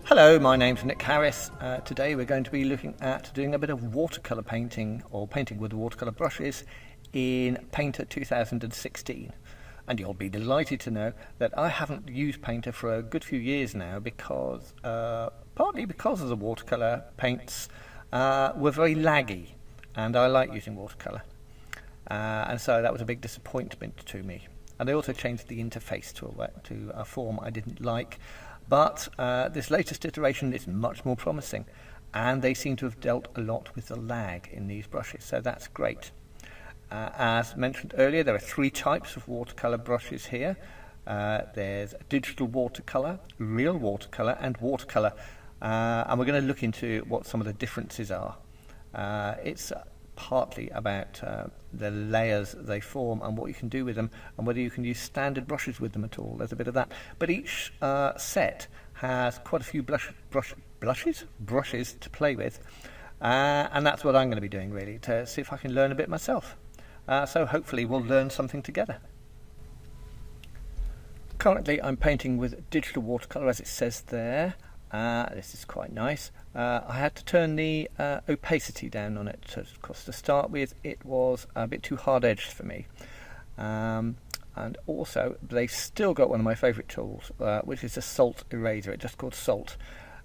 Hello, my name's Nick Harris. Today we're going to be looking at doing a bit of watercolour painting, or painting with watercolour brushes in Painter 2016. And you'll be delighted to know that I haven't used Painter for a good few years now because, partly because of the watercolour paints were very laggy, and I like using watercolour. And so that was a big disappointment to me. And they also changed the interface to a form I didn't like. But this latest iteration is much more promising, and they seem to have dealt a lot with the lag in these brushes, so that's great. As mentioned earlier, there are three types of watercolour brushes here. There's digital watercolour, real watercolour, and watercolour, and we're going to look into what some of the differences are. It's partly about the layers they form and what you can do with them, and whether you can use standard brushes with them at all. There's a bit of that, but each set has quite a few brushes to play with, and that's what I'm going to be doing, really, to see if I can learn a bit myself. So hopefully we'll learn something together. Currently I'm painting with digital watercolour, as it says there. This is quite nice. I had to turn the opacity down on it, because to start with it was a bit too hard edged for me. And also they've still got one of my favourite tools, which is a salt eraser. It's just called Salt,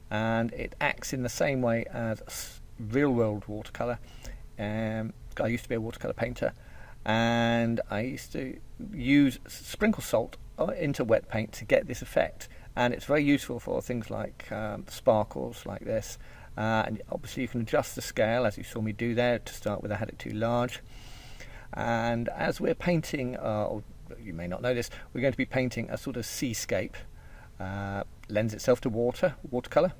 and it acts in the same way as real world watercolour. I used to be a watercolour painter, and I used to sprinkle salt into wet paint to get this effect. And it's very useful for things like sparkles like this, and obviously you can adjust the scale, as you saw me do there. To start with, I had it too large, and as we're painting, or you may not know this, we're going to be painting a sort of seascape. Lends itself to watercolour.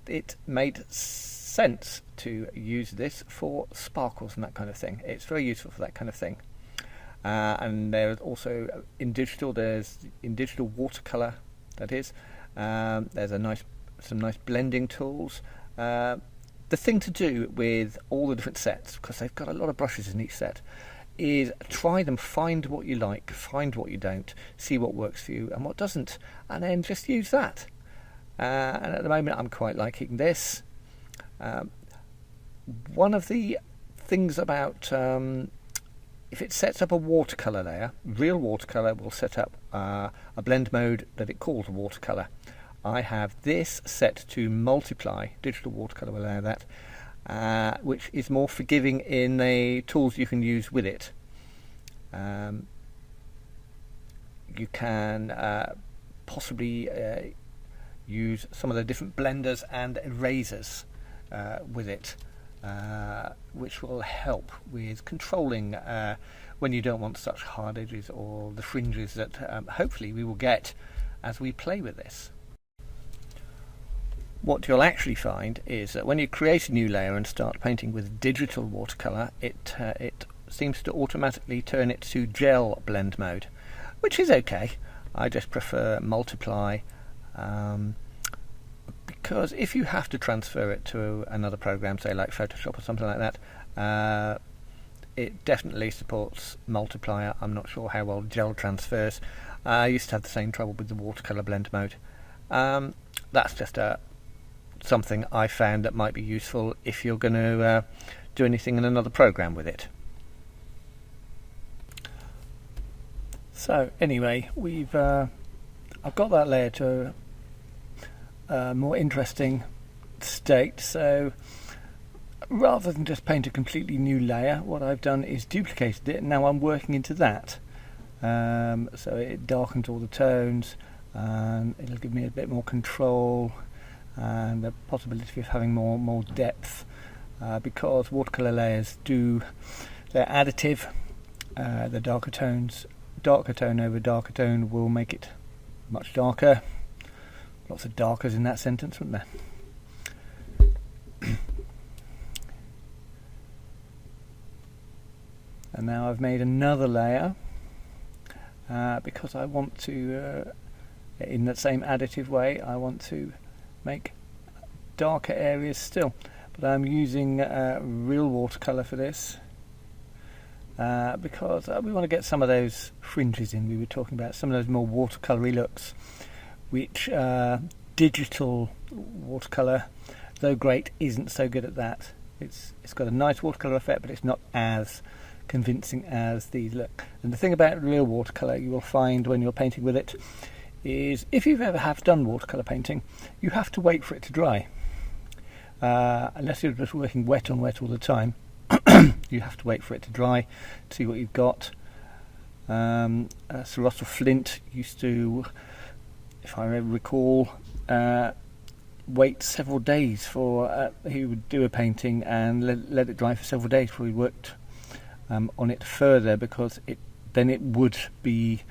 It made sense to use this for sparkles and that kind of thing. It's very useful for that kind of thing. And there's also in digital watercolour, that is. There's some nice blending tools. The thing to do with all the different sets, because they've got a lot of brushes in each set, is try them, find what you like, find what you don't, see what works for you and what doesn't, and then just use that. And at the moment I'm quite liking this. One of the things about if it sets up a watercolour layer, real watercolour will set up a blend mode that it calls watercolour. I have this set to multiply. Digital watercolour will allow that, which is more forgiving in the tools you can use with it. You can possibly use some of the different blenders and erasers with it. Which will help with controlling when you don't want such hard edges or the fringes that hopefully we will get as we play with this. What you'll actually find is that when you create a new layer and start painting with digital watercolour, it seems to automatically turn it to gel blend mode, which is okay. I just prefer multiply, because if you have to transfer it to another program, say like Photoshop or something like that, it definitely supports multiplier. I'm not sure how well gel transfers. I used to have the same trouble with the watercolour blend mode. That's just something I found that might be useful if you're going to do anything in another program with it. So anyway, I've got that layer to a more interesting state. So rather than just paint a completely new layer, what I've done is duplicated it, and now I'm working into that. So it darkens all the tones, and it'll give me a bit more control and the possibility of having more depth, because watercolour layers they're additive. The darker tone over darker tone will make it much darker. Lots of darkers in that sentence, wouldn't there? And now I've made another layer because I want to, in that same additive way, I want to make darker areas still. But I'm using real watercolour for this. Because we want to get some of those fringes in we were talking about, some of those more watercoloury looks, which digital watercolour, though great, isn't so good at that. It's got a nice watercolour effect, but it's not as convincing as these look. And the thing about real watercolour you will find when you're painting with it is, if you've ever have done watercolour painting, you have to wait for it to dry. Unless you're just working wet on wet all the time, you have to wait for it to dry to see what you've got. Sir Russell Flint used to, if I recall, wait several days for he would do a painting and let it dry for several days before he worked on it further, because then it would be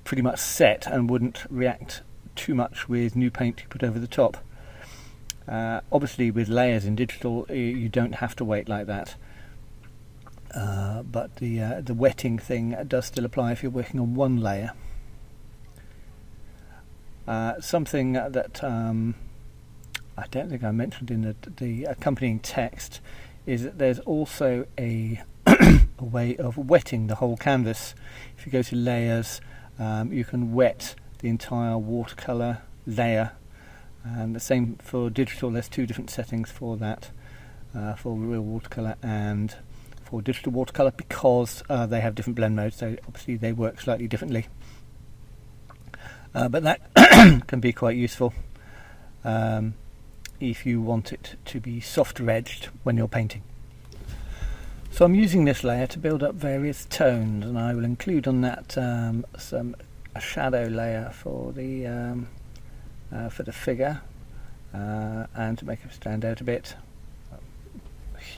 pretty much set and wouldn't react too much with new paint you put over the top. Obviously with layers in digital you don't have to wait like that, but the wetting thing does still apply if you're working on one layer. Something that I don't think I mentioned in the accompanying text is that there's also a way of wetting the whole canvas. If you go to layers, you can wet the entire watercolour layer. And the same for digital. There's two different settings for that, for real watercolour and for digital watercolour, because they have different blend modes, so obviously they work slightly differently. But that can be quite useful if you want it to be softer edged when you're painting. So I'm using this layer to build up various tones, and I will include on that a shadow layer for the figure, and to make it stand out a bit,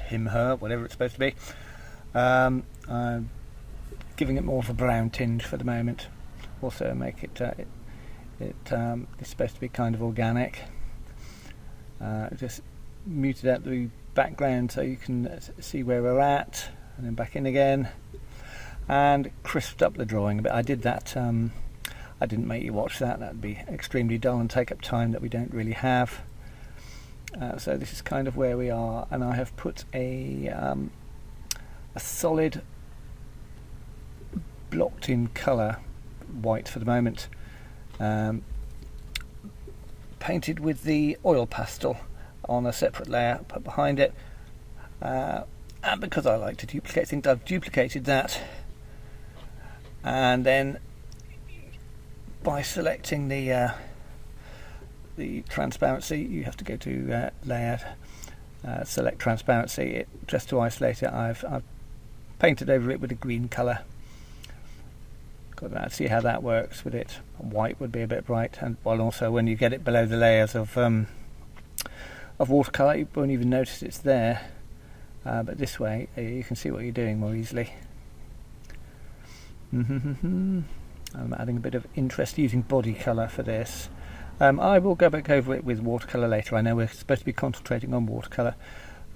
him, her, whatever it's supposed to be. I'm giving it more of a brown tinge for the moment. Also make it it's supposed to be kind of organic. Just muted out the background so you can see where we're at, and then back in again, and crisped up the drawing a bit. I did that. I didn't make you watch that. That'd be extremely dull and take up time that we don't really have. So this is kind of where we are, and I have put a solid blocked in colour, white for the moment, painted with the oil pastel on a separate layer put behind it, and because I like to duplicate things, I've duplicated that, and then by selecting the transparency, you have to go to layer, select transparency, just to isolate it. I've painted over it with a green colour. Got that. See how that works with it. White would be a bit bright, and while also when you get it below the layers of watercolour, you won't even notice it's there. But this way, you can see what you're doing more easily. I'm adding a bit of interest using body colour for this. I will go back over it with watercolour later. I know we're supposed to be concentrating on watercolour,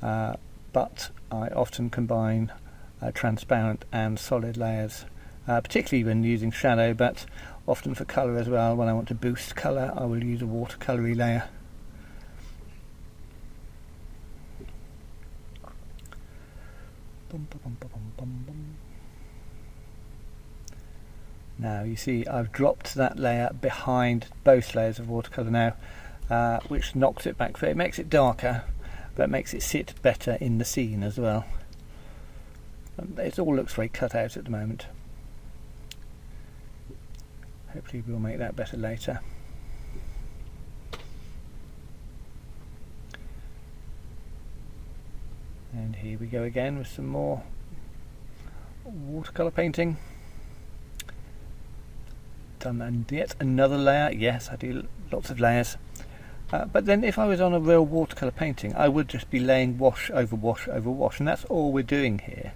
but I often combine transparent and solid layers, particularly when using shadow, but often for colour as well. When I want to boost colour, I will use a watercoloury layer. Now you see I've dropped that layer behind both layers of watercolour now, which knocks it back. It makes it darker, but makes it sit better in the scene as well. It all looks very cut out at the moment. Hopefully we'll make that better later. And here we go again with some more watercolour painting. Done yet another layer. Yes, I do lots of layers. But then if I was on a real watercolour painting, I would just be laying wash over wash over wash, and that's all we're doing here,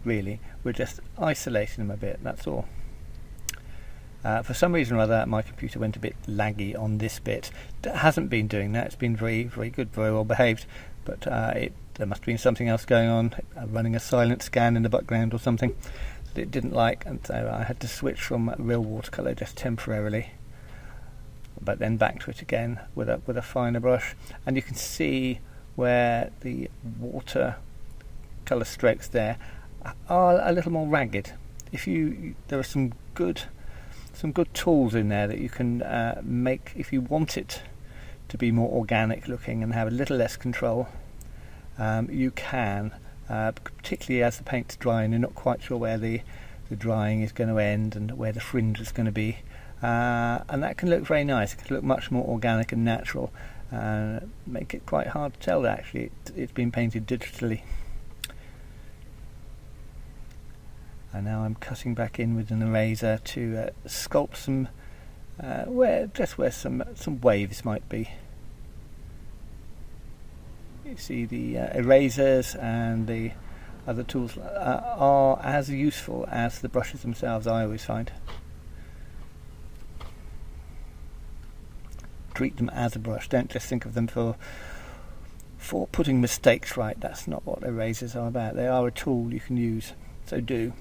really. We're just isolating them a bit, that's all. For some reason or other, my computer went a bit laggy on this bit. It hasn't been doing that. It's been very, very good, very well behaved. But there must have been something else going on, running a silent scan in the background or something that it didn't like, and so I had to switch from real watercolour just temporarily. But then back to it again with a finer brush, and you can see where the watercolour strokes there are a little more ragged. There are some good tools in there that you can make if you want it to be more organic looking and have a little less control. You can, particularly as the paint's drying, you're not quite sure where the drying is going to end and where the fringe is going to be. And that can look very nice. It can look much more organic and natural, make it quite hard to tell that actually it's been painted digitally. And now I'm cutting back in with an eraser to sculpt some where some waves might be. You see the erasers and the other tools are as useful as the brushes themselves, I always find. Treat them as a brush, don't just think of them for putting mistakes right. That's not what erasers are about. They are a tool you can use, so do.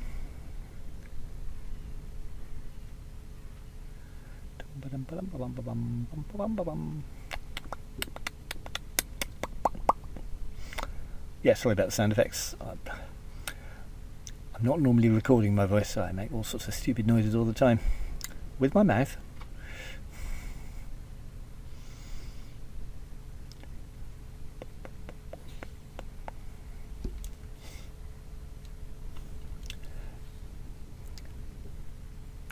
Yeah, sorry about the sound effects. I'm not normally recording my voice, so I make all sorts of stupid noises all the time with my mouth.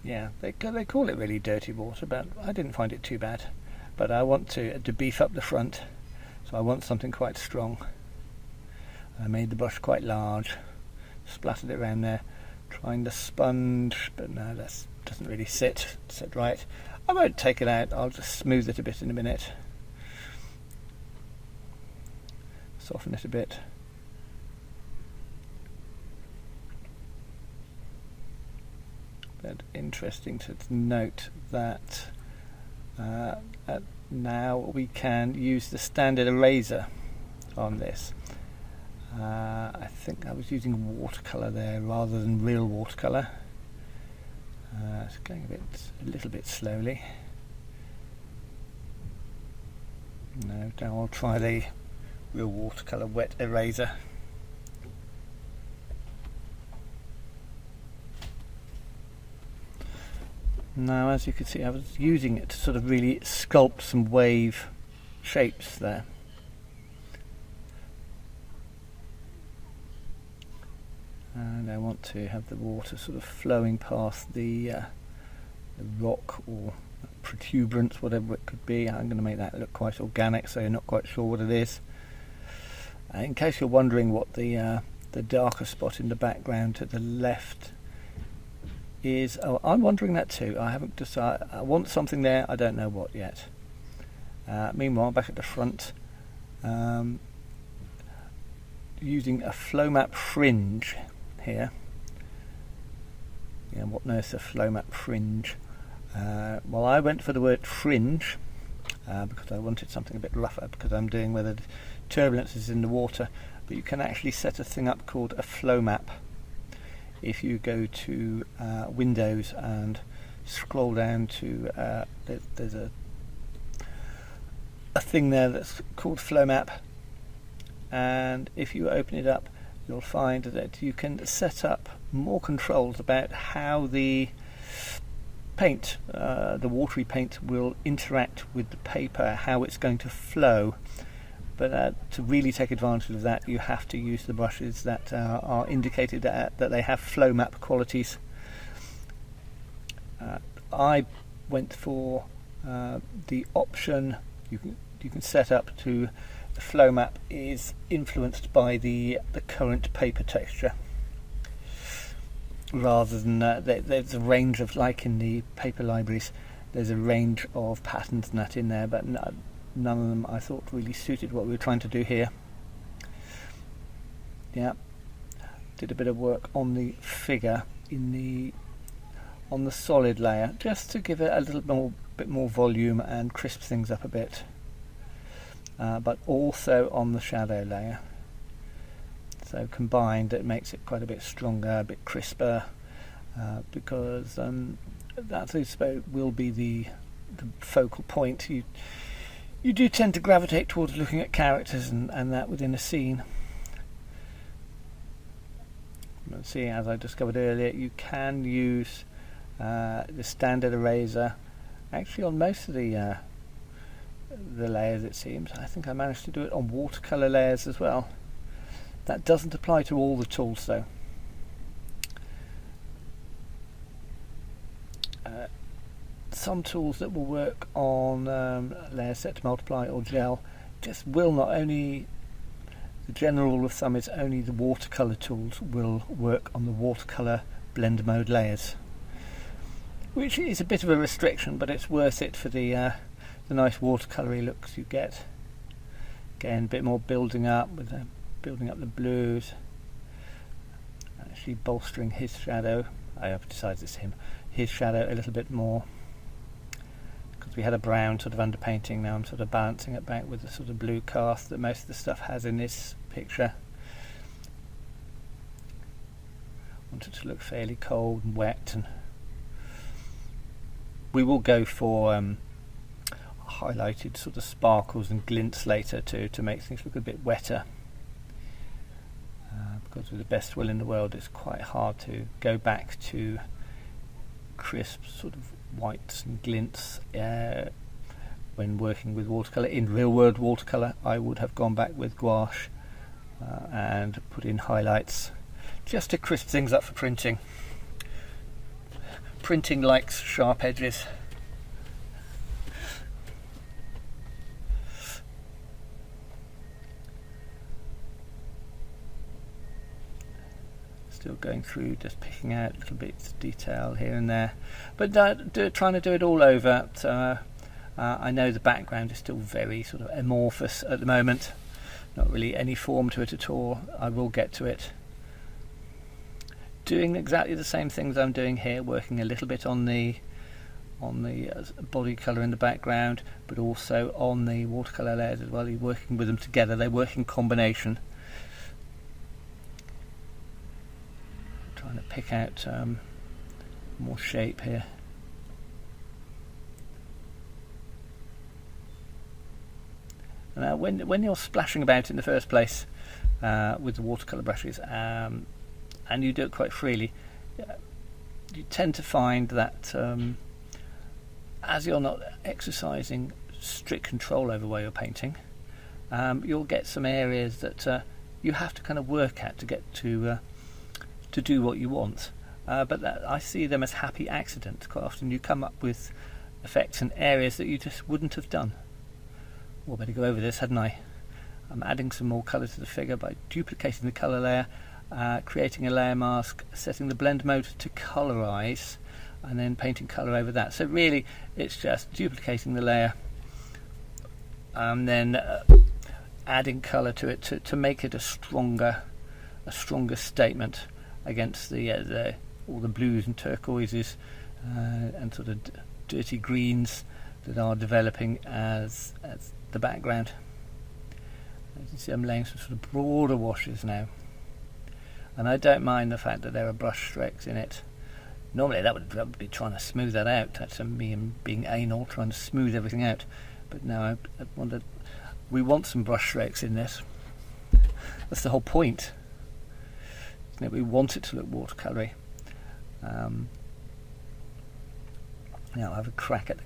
Yeah, they call it really dirty water, but I didn't find it too bad. But I want to beef up the front, so I want something quite strong. I made the brush quite large, splattered it around there, trying the sponge, but no, that doesn't really sit right. I won't take it out, I'll just smooth it a bit in a minute. Soften it a bit. But interesting to note that now we can use the standard eraser on this. I think I was using watercolour there rather than real watercolour. It's going a little bit slowly. No, now I'll try the real watercolour wet eraser. Now, as you can see, I was using it to sort of really sculpt some wave shapes there. And I want to have the water sort of flowing past the rock or protuberance, whatever it could be. I'm going to make that look quite organic, so you're not quite sure what it is. In case you're wondering what the darker spot in the background to the left is, oh, I'm wondering that too. I haven't decided. I want something there, I don't know what yet. Meanwhile, back at the front, using a flow map fringe here. Yeah, what on earth's a flow map fringe? Well, I went for the word fringe because I wanted something a bit rougher, because I'm doing where the turbulence is in the water. But you can actually set a thing up called a flow map. If you go to Windows and scroll down to there's a thing there that's called flow map, and if you open it up, you'll find that you can set up more controls about how the paint, the watery paint, will interact with the paper, how it's going to flow. But to really take advantage of that, you have to use the brushes that are indicated that they have flow map qualities. I went for the option you can set up to the flow map is influenced by the current paper texture, rather than there's a range of, like in the paper libraries, there's a range of patterns and that in there, but none of them I thought really suited what we were trying to do here. Yeah, did a bit of work on the figure on the solid layer, just to give it a bit more volume and crisp things up a bit, but also on the shadow layer. So combined, it makes it quite a bit stronger, a bit crisper, because that will be the focal point. You do tend to gravitate towards looking at characters and that within a scene. Let's see, as I discovered earlier, you can use the standard eraser actually on most of the layers, it seems. I think I managed to do it on watercolour layers as well. That doesn't apply to all the tools though. Some tools that will work on layer set to multiply or gel just will not. Only the general rule of thumb is only the watercolour tools will work on the watercolour blend mode layers, which is a bit of a restriction, but it's worth it for the nice watercoloury looks you get. Again, a bit more building up the blues, actually bolstering his shadow. I have decided it's his shadow a little bit more, because we had a brown sort of underpainting. Now I'm sort of balancing it back with the sort of blue cast that most of the stuff has in this picture. Want it to look fairly cold and wet, and we will go for highlighted sort of sparkles and glints later to make things look a bit wetter, because with the best will in the world it's quite hard to go back to crisp sort of whites and glints when working with watercolour. In real world watercolour I would have gone back with gouache and put in highlights just to crisp things up for printing. Printing likes sharp edges. Still going through, just picking out little bits of detail here and there, but trying to do it all over. So I know the background is still very sort of amorphous at the moment, not really any form to it at all. I will get to it. Doing exactly the same things I'm doing here, working a little bit on the body colour in the background, but also on the watercolour layers as well. You're working with them together, they work in combination. Trying to pick out more shape here. Now, when you're splashing about in the first place with the watercolour brushes, and you do it quite freely, you tend to find that as you're not exercising strict control over where you're painting, you'll get some areas that you have to kind of work at to get to do what you want. But I see them as happy accidents. Quite often you come up with effects in areas that you just wouldn't have done. Well, better go over this, hadn't I? I'm adding some more colour to the figure by duplicating the colour layer, creating a layer mask, setting the blend mode to colorize, and then painting colour over that. So really it's just duplicating the layer and then adding colour to it to make it a stronger statement against all the blues and turquoises and sort of dirty greens that are developing as the background. As you can see, I'm laying some sort of broader washes now, and I don't mind the fact that there are brush strokes in it. Normally that would be trying to smooth that out. That's me being anal, trying to smooth everything out. But now we want some brush strokes in this. That's the whole point. Isn't it? We want it to look watercoloury. Now I'll have a crack at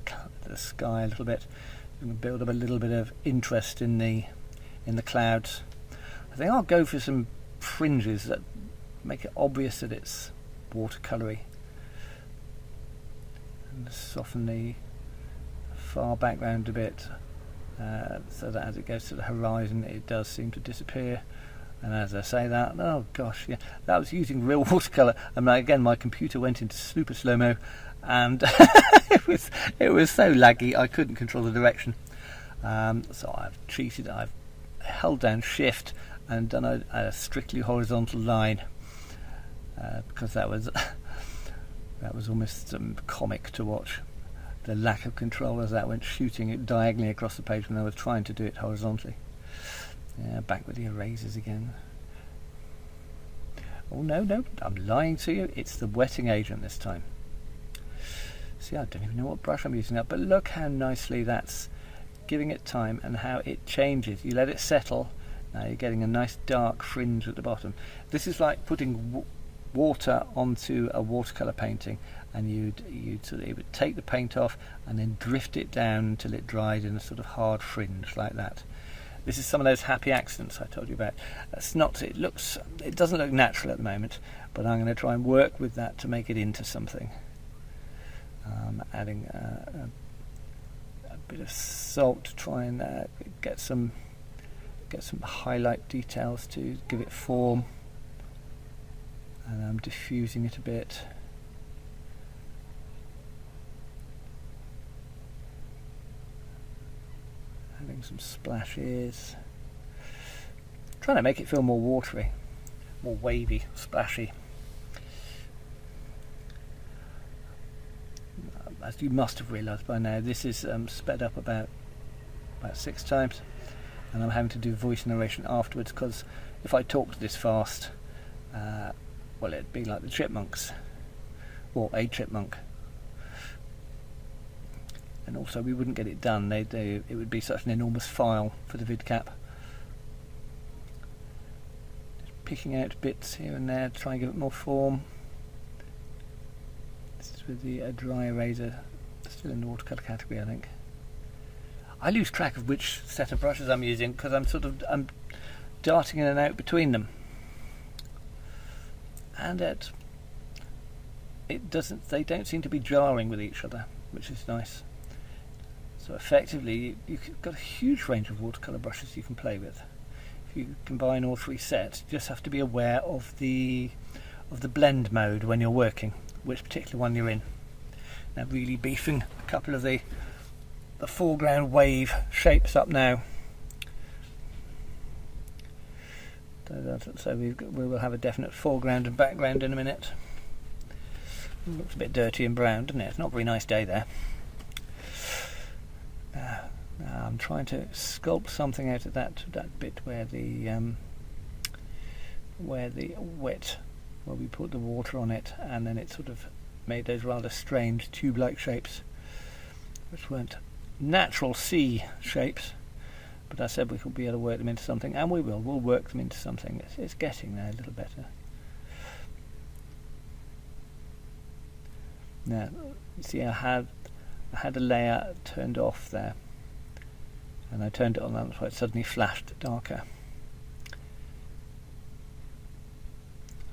the sky a little bit. I'm going to build up a little bit of interest in the clouds. I think I'll go for some fringes that make it obvious that it's watercoloury. and soften the far background a bit, so that as it goes to the horizon it does seem to disappear. And as I say that, oh gosh, yeah, that was using real watercolour. And again, my computer went into super slow-mo, and it was so laggy I couldn't control the direction. So I've cheated. I've held down Shift and done a strictly horizontal line, because that was almost comic to watch. The lack of control as that went shooting it diagonally across the page when I was trying to do it horizontally. Yeah, back with the erasers again. Oh no, I'm lying to you. It's the wetting agent this time. See, I don't even know what brush I'm using up, but look how nicely that's giving it time and how it changes. You let it settle, now you're getting a nice dark fringe at the bottom. This is like putting water onto a watercolour painting, and it would take the paint off and then drift it down until it dried in a sort of hard fringe like that. This is some of those happy accidents I told you about. It doesn't look natural at the moment, but I'm going to try and work with that to make it into something. Adding a bit of salt to try and get some highlight details to give it form, and I'm diffusing it a bit. Adding some splashes, trying to make it feel more watery, more wavy, splashy. As you must have realised by now, this is sped up about 6 times, and I'm having to do voice narration afterwards, because if I talked this fast, well, it'd be like the chipmunks, or a chipmunk. And also we wouldn't get it done. It would be such an enormous file for the vidcap. Just picking out bits here and there to try and give it more form. This is with the dry eraser, still in the watercolour category, I think. I lose track of which set of brushes I'm using because I'm darting in and out between them, and they don't seem to be jarring with each other, which is nice. So effectively, you've got a huge range of watercolour brushes you can play with. If you combine all 3 sets, you just have to be aware of the blend mode when you're working, which particular one you're in. Now, really beefing a couple of the foreground wave shapes up now. So we will have a definite foreground and background in a minute. It looks a bit dirty and brown, doesn't it? It's not a very nice day there. Now I'm trying to sculpt something out of that bit where we put the water on it, and then it sort of made those rather strange tube-like shapes, which weren't natural sea shapes. But I said we could be able to work them into something, and we will. We'll work them into something. It's getting there a little better. Now, you see, I had a layer turned off there, and I turned it on, that's why it suddenly flashed darker.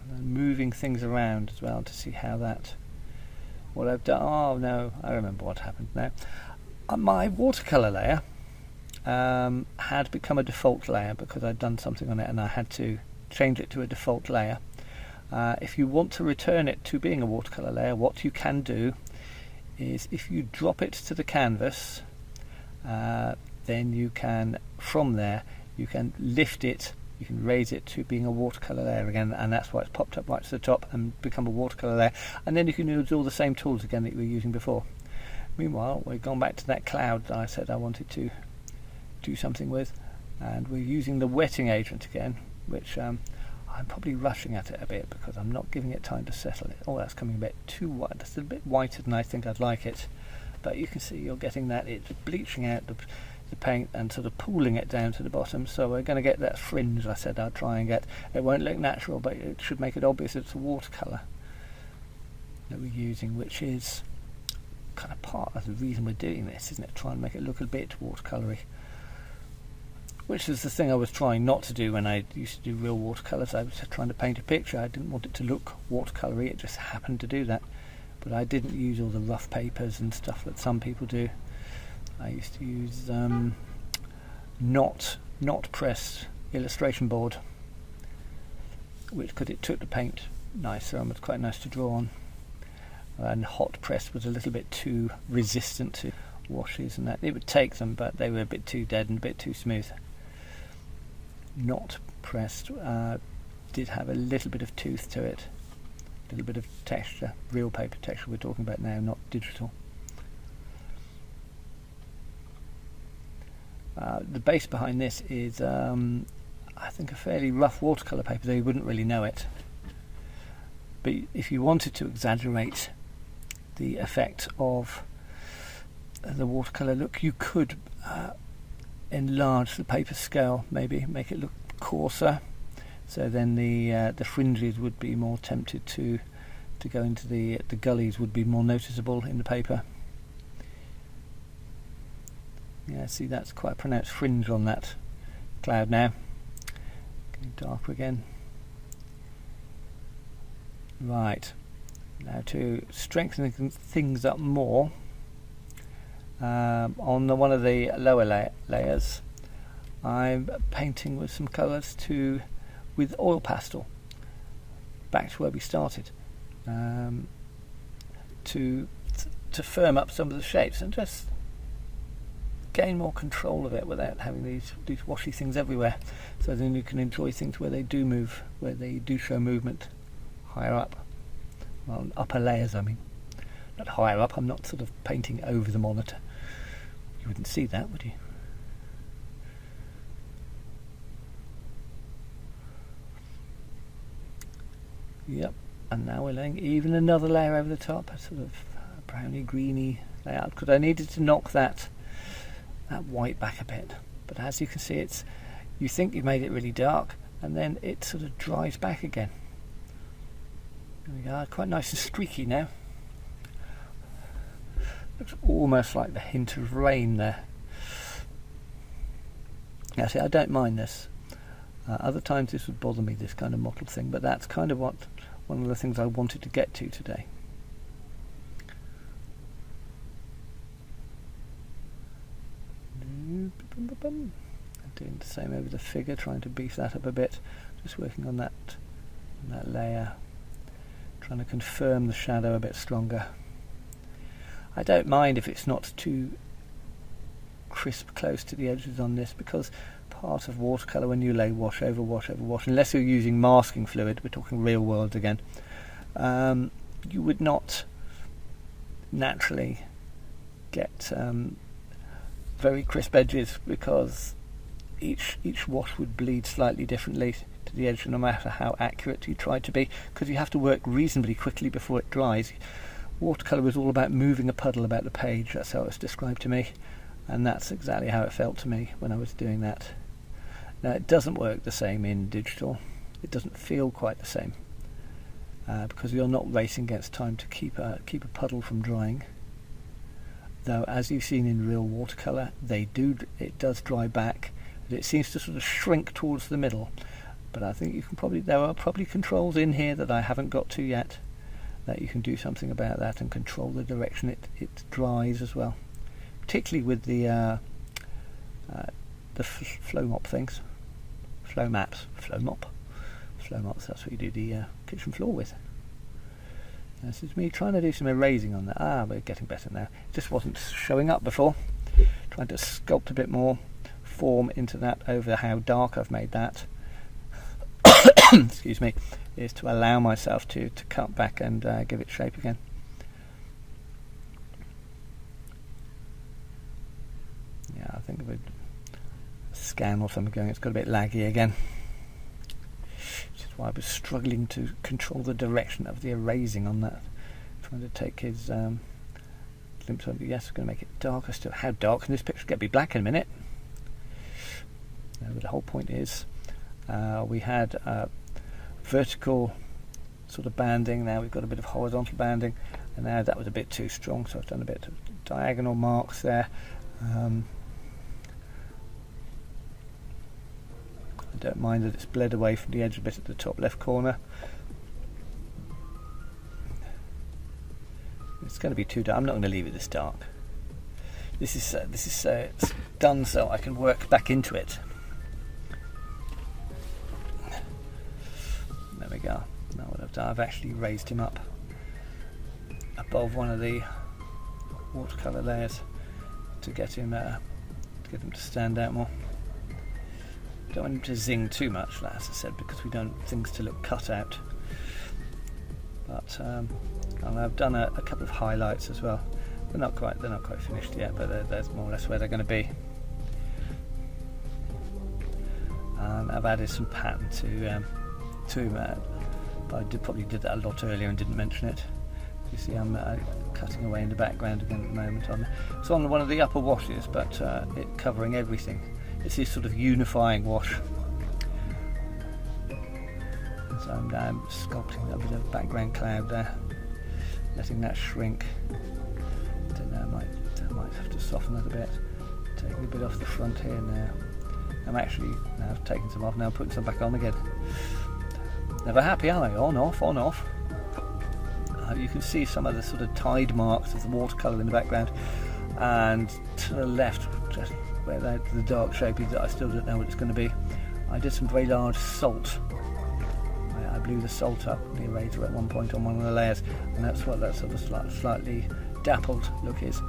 And I'm moving things around as well to see how what I've done. Oh no, I remember what happened now. My watercolour layer had become a default layer because I'd done something on it and I had to change it to a default layer. If you want to return it to being a watercolour layer, what you can do is, if you drop it to the canvas, then you can, from there, you can lift it, you can raise it to being a watercolour layer again, and that's why it's popped up right to the top and become a watercolour layer, and then you can use all the same tools again that you were using before. Meanwhile, we've gone back to that cloud that I said I wanted to do something with, and we're using the wetting agent again, which I'm probably rushing at it a bit because I'm not giving it time to settle it. Oh, that's coming a bit too white. That's a bit whiter than I think I'd like it, but you can see you're getting that. It's bleaching out the paint and sort of pooling it down to the bottom, so we're going to get that fringe I said I'd try and get. It won't look natural, but it should make it obvious it's a watercolour that we're using, which is kind of part of the reason we're doing this, isn't it? Try and make it look a bit watercoloury, which is the thing I was trying not to do when I used to do real watercolours. I was trying to paint a picture. I didn't want it to look watercoloury, it just happened to do that. but I didn't use all the rough papers and stuff that some people do. I used to use not pressed illustration board, which, because it took the paint nicer and was quite nice to draw on, and hot press was a little bit too resistant to washes, and that it would take them, but they were a bit too dead and a bit too smooth. Not pressed did have a little bit of tooth to it, a little bit of texture, real paper texture we're talking about now, not digital. The base behind this is I think a fairly rough watercolour paper, though you wouldn't really know it. But if you wanted to exaggerate the effect of the watercolour look, you could enlarge the paper scale, maybe make it look coarser, so then the fringes would be more tempted to go into the gullies would be more noticeable in the paper. Yeah, see, that's quite a pronounced fringe on that cloud now. Getting darker again. Right, now to strengthen things up more, on one of the lower layers I'm painting with some colours with oil pastel, back to where we started, to firm up some of the shapes and just gain more control of it without having these washy things everywhere, so then you can enjoy things where they do move, where they do show movement higher up, well, upper layers I mean, not higher up. I'm not sort of painting over the monitor, you wouldn't see that, would you? Yep, and now we're laying even another layer over the top, a sort of browny greeny layout, because I needed to knock that white back a bit, but as you can see, you think you've made it really dark and then it sort of dries back again. There we go, quite nice and streaky now. Looks almost like the hint of rain there. Now see, I don't mind this. Other times this would bother me, this kind of mottled thing, but that's kind of one of the things I wanted to get to today. I'm doing the same over the figure, trying to beef that up a bit, just working on that layer, trying to confirm the shadow a bit stronger. I don't mind if it's not too crisp close to the edges on this, because part of watercolour, when you lay wash over wash over wash, unless you're using masking fluid, we're talking real world again, you would not naturally get very crisp edges, because each wash would bleed slightly differently to the edge, no matter how accurate you try to be, because you have to work reasonably quickly before it dries. Watercolour is all about moving a puddle about the page, that's how it's described to me, and that's exactly how it felt to me when I was doing that. Now it doesn't work the same in digital, it doesn't feel quite the same, because you're not racing against time to keep a puddle from drying. Though, as you've seen in real watercolour, it does dry back, but it seems to sort of shrink towards the middle. But I think there are probably controls in here that I haven't got to yet, that you can do something about that and control the direction it dries as well. Particularly with the flow mop things, flow mops, that's what you do the kitchen floor with. This is me trying to do some erasing on that. We're getting better now. It just wasn't showing up before. Trying to sculpt a bit more form into that over how dark I've made that. Excuse me, is to allow myself to cut back and give it shape again. Yeah, I think with a scan or something going, it's got a bit laggy again. Which is why I was struggling to control the direction of the erasing on that. Trying to take his glimpse of it. Yes, we're going to make it darker still. How dark can this picture get? Be black in a minute. But the whole point is, we had vertical sort of banding, now we've got a bit of horizontal banding, and now that was a bit too strong, so I've done a bit of diagonal marks there. I don't mind that it's bled away from the edge a bit at the top left corner. It's going to be too dark. I'm not going to leave it this dark. This is it's done so I can work back into it. There we go. Now what I've done, I've actually raised him up above one of the watercolour layers to get him to stand out more. Don't want him to zing too much, as I said, because we don't want things to look cut out. But and I've done a couple of highlights as well. They're not quite finished yet, but there's more or less where they're going to be. And I've added some pattern to him, but I probably did that a lot earlier and didn't mention it. You see, I'm cutting away in the background again at the moment. It's on one of the upper washes, but it covering everything. It's this sort of unifying wash. So I'm now sculpting a bit of background cloud there, letting that shrink. I don't know, I might have to soften that a bit. Taking a bit off the front here now. I'm actually now taking some off, now putting some back on again. Never happy, are they? On, off, on, off. You can see some of the sort of tide marks of the watercolour in the background, and to the left, just where the dark shape is that I still don't know what it's going to be, I did some very large salt. I blew the salt up the eraser at one point on one of the layers, and that's what that sort of slightly dappled look is.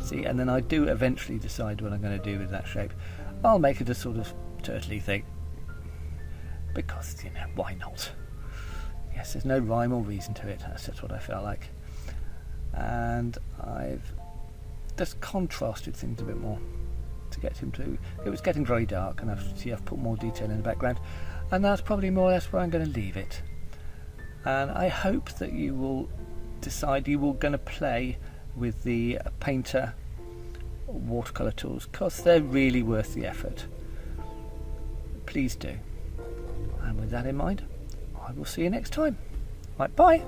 See, and then I do eventually decide what I'm going to do with that shape. I'll make it a sort of turtley thing, because, you know, why not? Yes, there's no rhyme or reason to it. That's just what I felt like. And I've just contrasted things a bit more to get him to... It was getting very dark, and I've put more detail in the background. And that's probably more or less where I'm going to leave it. And I hope that you will decide you will going to play with the Painter watercolour tools, because they're really worth the effort. Please do. And with that in mind, I will see you next time. Right, bye.